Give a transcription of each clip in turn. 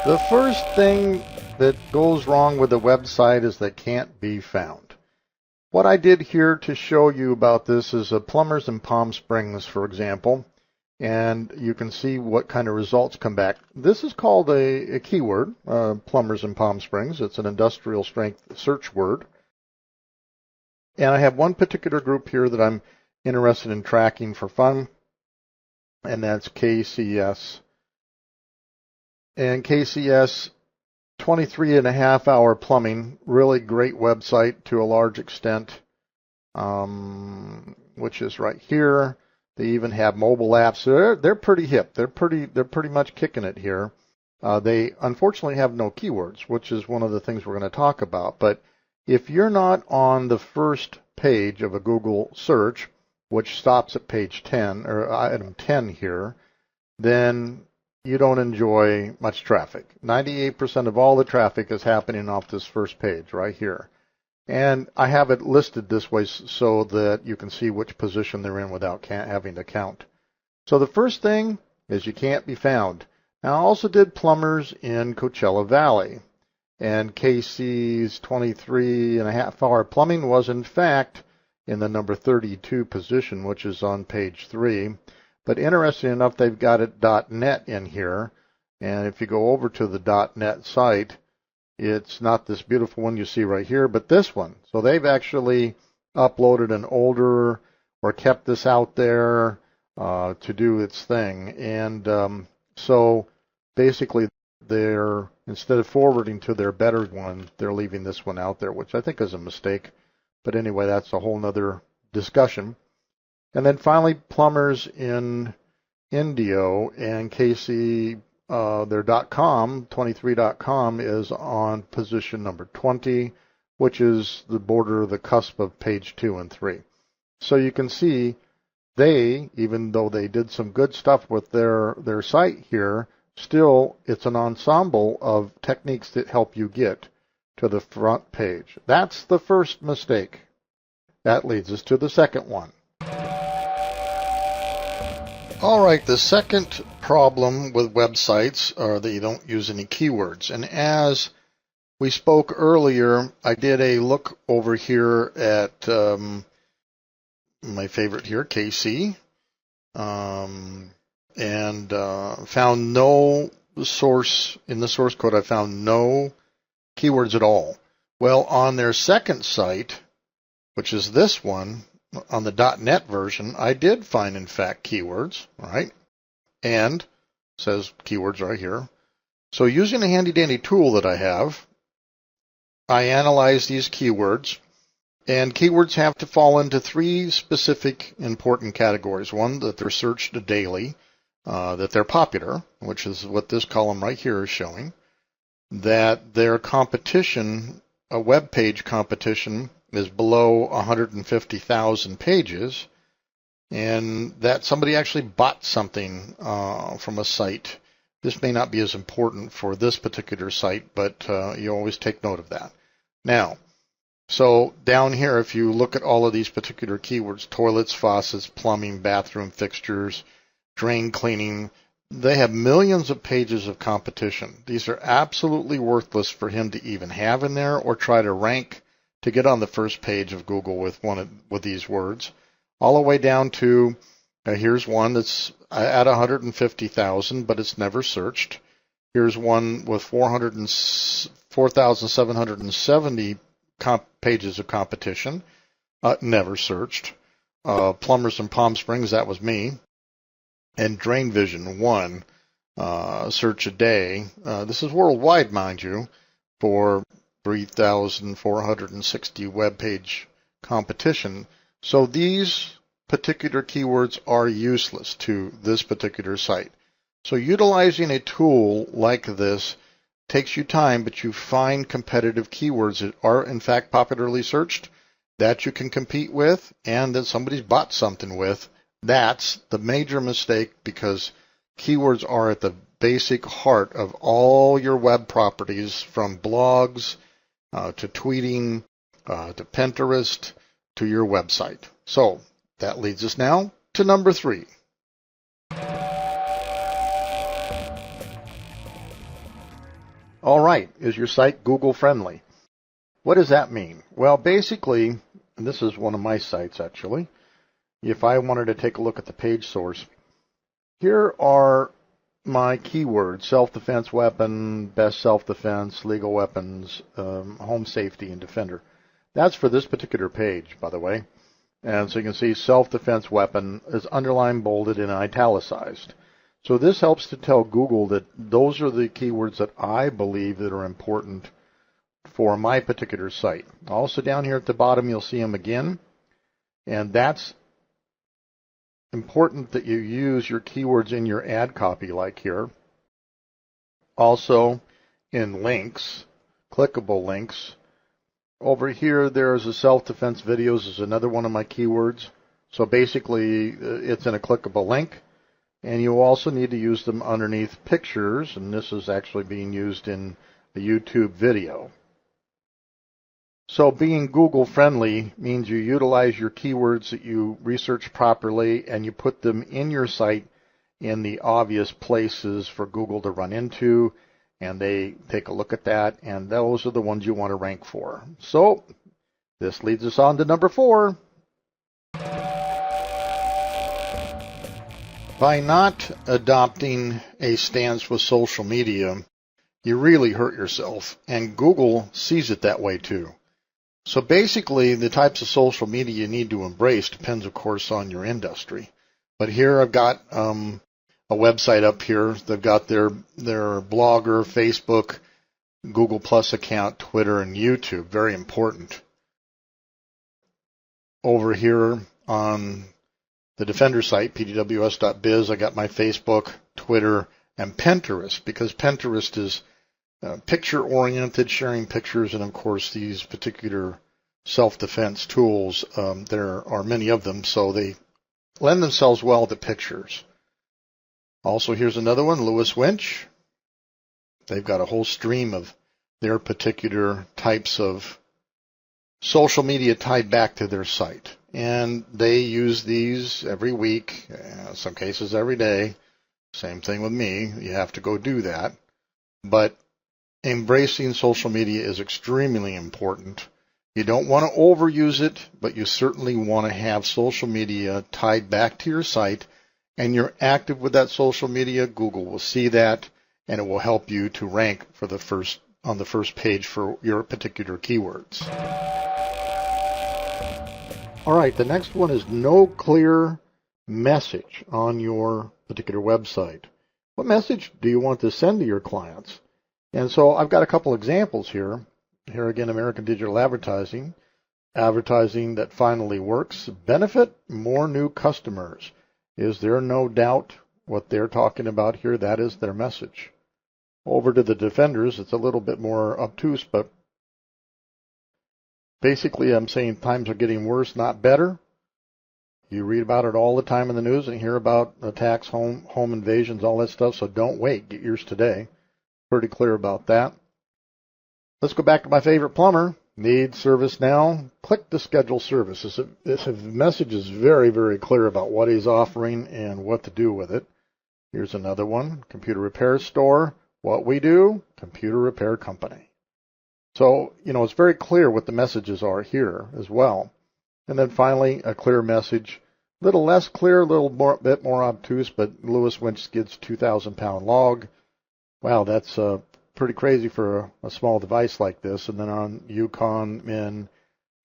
The first thing that goes wrong with a website is they can't be found. What I did here to show you about this is a Plumbers in Palm Springs, for example, and you can see what kind of results come back. This is called a keyword, Plumbers in Palm Springs. It's an industrial strength search word. And I have one particular group here that I'm interested in tracking for fun, and that's KCS. And KCS, 23.5-hour plumbing, really great website to a large extent, which is right here. They even have mobile apps. They're pretty hip. They're pretty much kicking it here. They unfortunately have no keywords, which is one of the things we're going to talk about. But if you're not on the first page of a Google search, which stops at page 10 or item 10 here, then you don't enjoy much traffic. 98% of all the traffic is happening off this first page right here. And I have it listed this way so that you can see which position they're in without having to count. So the first thing is you can't be found. Now, I also did plumbers in Coachella Valley. And KC's 23.5-hour plumbing was, in fact, in the number 32 position, which is on page 3. But interesting enough, they've got it .net in here. And if you go over to the .net site, it's not this beautiful one you see right here, but this one. So they've actually uploaded an older or kept this out there to do its thing. And so basically, they're, instead of forwarding to their better one, they're leaving this one out there, which I think is a mistake. But anyway, that's a whole nother discussion. And then finally, plumbers in Indio and KC, their .com, 23.com, is on position number 20, which is the border, the cusp of page 2 and 3. So you can see they, even though they did some good stuff with their site here, still it's an ensemble of techniques that help you get to the front page. That's the first mistake. That leads us to the second one. All right, the second problem with websites are that you don't use any keywords. And as we spoke earlier, I did a look over here at my favorite here, KC, and found no source, in the source code, I found no keywords at all. Well, on their second site, which is this one, on the .net version, I did find, in fact, keywords, right? And it says keywords right here. So using a handy-dandy tool that I have, I analyze these keywords, and keywords have to fall into 3 specific important categories. One, that they're searched daily, that they're popular, which is what this column right here is showing, that their competition, a web page competition, is below 150,000 pages, and that somebody actually bought something from a site. This may not be as important for this particular site, but you always take note of that. Now, so down here, if you look at all of these particular keywords, toilets, faucets, plumbing, bathroom fixtures, drain cleaning, they have millions of pages of competition. These are absolutely worthless for him to even have in there or try to rank to get on the first page of Google with these words, all the way down to here's one that's at 150,000, but it's never searched. Here's one with 4,770 pages of competition, never searched. Plumbers in Palm Springs, that was me, and Drain Vision 1, search a day. This is worldwide, mind you, for 3,460 web page competition. So these particular keywords are useless to this particular site. So utilizing a tool like this takes you time, but you find competitive keywords that are in fact popularly searched, that you can compete with, and that somebody's bought something with. That's the major mistake, because keywords are at the basic heart of all your web properties, from blogs to tweeting, to Pinterest, to your website. So that leads us now to number 3. All right, is your site Google friendly? What does that mean? Well, basically, and this is one of my sites actually, if I wanted to take a look at the page source, here are my keywords: self-defense weapon, best self-defense, legal weapons, home safety, and defender. That's for this particular page, by the way. And so you can see self-defense weapon is underlined, bolded, and italicized. So this helps to tell Google that those are the keywords that I believe that are important for my particular site. Also down here at the bottom, you'll see them again. And that's important that you use your keywords in your ad copy like here. Also in links, clickable links. Over here, there's a self-defense videos is another one of my keywords. So basically, it's in a clickable link. And you also need to use them underneath pictures, and this is actually being used in a YouTube video. So being Google friendly means you utilize your keywords that you research properly and you put them in your site in the obvious places for Google to run into, and they take a look at that, and those are the ones you want to rank for. So this leads us on to number 4. By not adopting a stance with social media, you really hurt yourself, and Google sees it that way too. So basically, the types of social media you need to embrace depends, of course, on your industry. But here I've got a website up here. They've got their Blogger, Facebook, Google Plus account, Twitter, and YouTube. Very important. Over here on the Defender site, pdws.biz, I got my Facebook, Twitter, and Pinterest, because Pinterest is picture-oriented, sharing pictures, and of course these particular self-defense tools, there are many of them, so they lend themselves well to pictures. Also, here's another one, Lewis Winch. They've got a whole stream of their particular types of social media tied back to their site. And they use these every week, some cases every day. Same thing with me. You have to go do that. But embracing social media is extremely important. You don't want to overuse it, but you certainly want to have social media tied back to your site, and you're active with that social media. Google will see that, and it will help you to rank for on the first page for your particular keywords. All right, the next one is no clear message on your particular website. What message do you want to send to your clients? And so I've got a couple examples here. Here again, American Digital Advertising. Advertising that finally works. Benefit more new customers. Is there no doubt what they're talking about here? That is their message. Over to the Defenders, it's a little bit more obtuse, but basically I'm saying times are getting worse, not better. You read about it all the time in the news and hear about attacks, home invasions, all that stuff, so don't wait. Get yours today. Pretty clear about that. Let's go back to my favorite plumber. Need service now? Click to schedule service. This message is very, very clear about what he's offering and what to do with it. Here's another one. Computer repair store. What we do? Computer repair company. So, it's very clear what the messages are here as well. And then finally, a clear message. A little less clear, a bit more obtuse, but Lewis Winch skids 2,000-pound log. Wow, that's pretty crazy for a small device like this. And then on Yukon Min,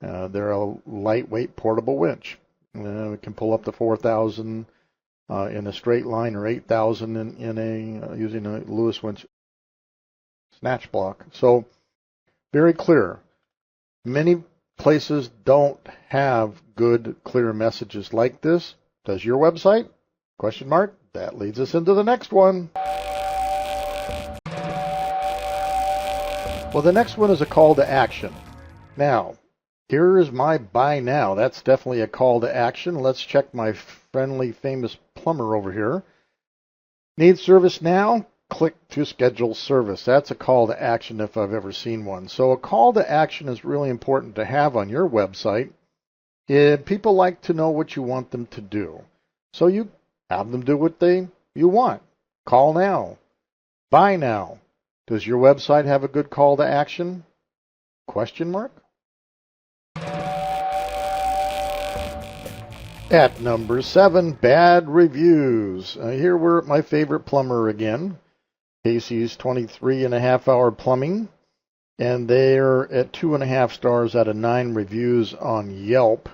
they're a lightweight portable winch. We can pull up to 4,000 in a straight line, or 8,000 using a Lewis Winch snatch block. So very clear. Many places don't have good, clear messages like this. Does your website? Question mark. That leads us into the next one. Well, the next one is a call to action. Now, here is my buy now. That's definitely a call to action. Let's check my friendly, famous plumber over here. Need service now? Click to schedule service. That's a call to action if I've ever seen one. So a call to action is really important to have on your website. People like to know what you want them to do. So you have them do what you want. Call now. Buy now. Does your website have a good call to action? Question mark? At number 7, bad reviews. Here we're at my favorite plumber again, Casey's 23.5-hour plumbing, and they're at 2.5 stars out of 9 reviews on Yelp.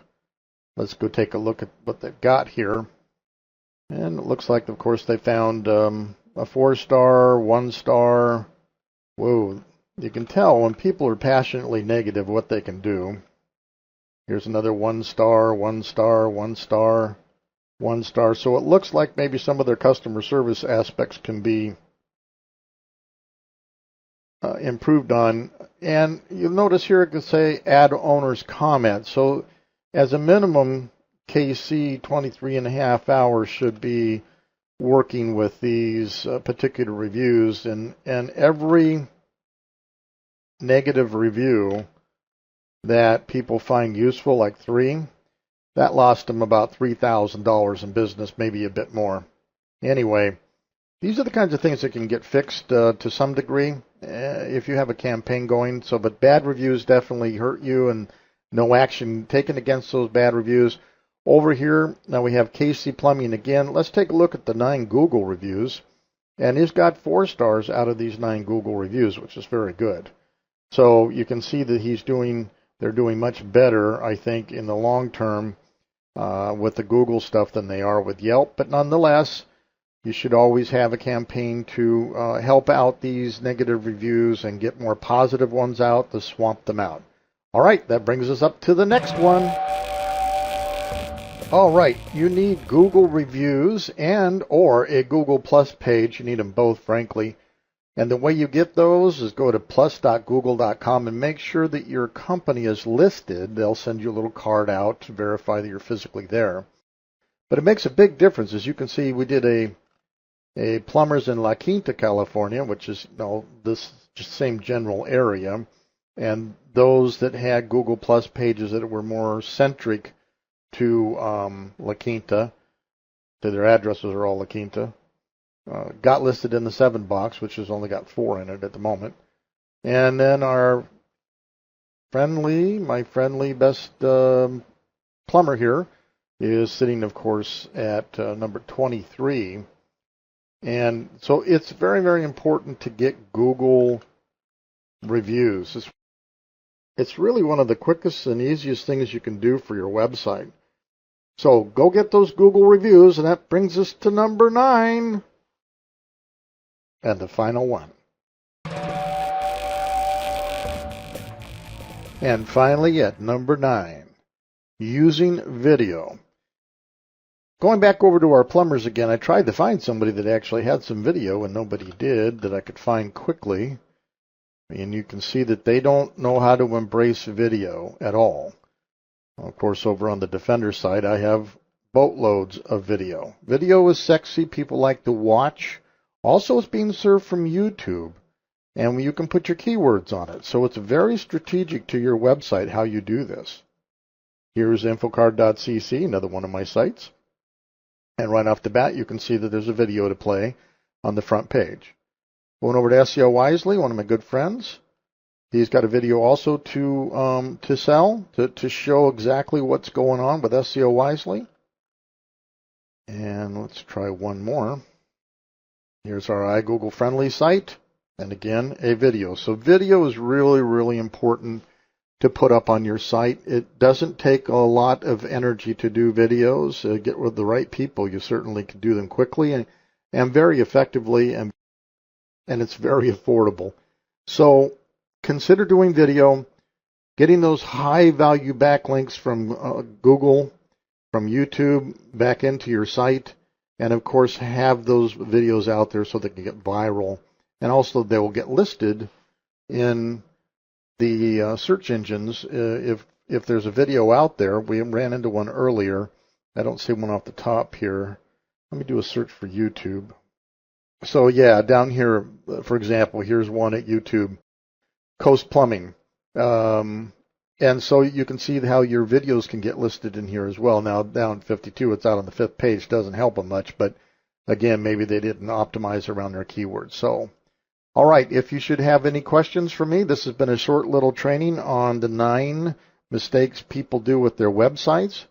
Let's go take a look at what they've got here. And it looks like, of course, they found a 4-star, 1-star. Whoa, you can tell when people are passionately negative what they can do. Here's another 1-star, 1-star, 1-star, 1-star. So it looks like maybe some of their customer service aspects can be improved on. And you'll notice here it can say add owner's comment. So as a minimum, KC 23.5 hours should be working with these particular reviews. And every negative review that people find useful, like 3, that lost them about $3,000 in business, maybe a bit more. Anyway, these are the kinds of things that can get fixed to some degree if you have a campaign going. So, but bad reviews definitely hurt you, and no action taken against those bad reviews. Over here, now we have KC Plumbing again. Let's take a look at the 9 Google reviews. And he's got 4 stars out of these 9 Google reviews, which is very good. So you can see that they're doing much better, I think, in the long term with the Google stuff than they are with Yelp. But nonetheless, you should always have a campaign to help out these negative reviews and get more positive ones out to swamp them out. All right, that brings us up to the next one. All right, you need Google reviews and or a Google Plus page. You need them both, frankly. And the way you get those is go to plus.google.com and make sure that your company is listed. They'll send you a little card out to verify that you're physically there. But it makes a big difference. As you can see, we did a plumbers in La Quinta, California, which is this same general area. And those that had Google Plus pages that were more centric to La Quinta, so their addresses are all La Quinta, got listed in the 7 box, which has only got 4 in it at the moment. And then my friendly best plumber here is sitting, of course, at number 23. And so it's very, very important to get Google reviews. It's really one of the quickest and easiest things you can do for your website. So go get those Google reviews, and that brings us to number 9. And the final one. And finally, at number 9, using video. Going back over to our plumbers again, I tried to find somebody that actually had some video, and nobody did that I could find quickly. And you can see that they don't know how to embrace video at all. Of course, over on the Defender side, I have boatloads of video. Video is sexy. People like to watch. Also, it's being served from YouTube, and you can put your keywords on it. So it's very strategic to your website how you do this. Here's infocard.cc, another one of my sites. And right off the bat, you can see that there's a video to play on the front page. Going over to SEO Wisely, one of my good friends. He's got a video also to sell, to show exactly what's going on with SEO Wisely. And let's try one more. Here's our iGoogle Friendly site, and again, a video. So video is really, really important to put up on your site. It doesn't take a lot of energy to do videos. Get with the right people. You certainly can do them quickly and very effectively, and it's very affordable. So consider doing video, getting those high-value backlinks from Google, from YouTube, back into your site. And, of course, have those videos out there so they can get viral. And also they will get listed in the search engines if there's a video out there. We ran into one earlier. I don't see one off the top here. Let me do a search for YouTube. So, yeah, down here, for example, here's one at YouTube, Coast Plumbing. And so you can see how your videos can get listed in here as well. Now, down 52, it's out on the 5th page. Doesn't help them much, but again, maybe they didn't optimize around their keywords. So All right, if you should have any questions for me, this has been a short little training on the 9 mistakes people do with their websites.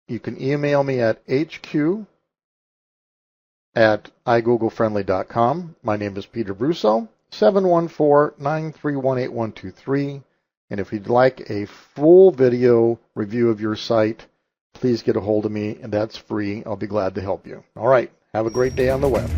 You can email me at hq@igooglefriendly.com. My name is Peter Brusso, 714-931-8123. And if you'd like a full video review of your site, please get a hold of me, and that's free. I'll be glad to help you. All right, have a great day on the web.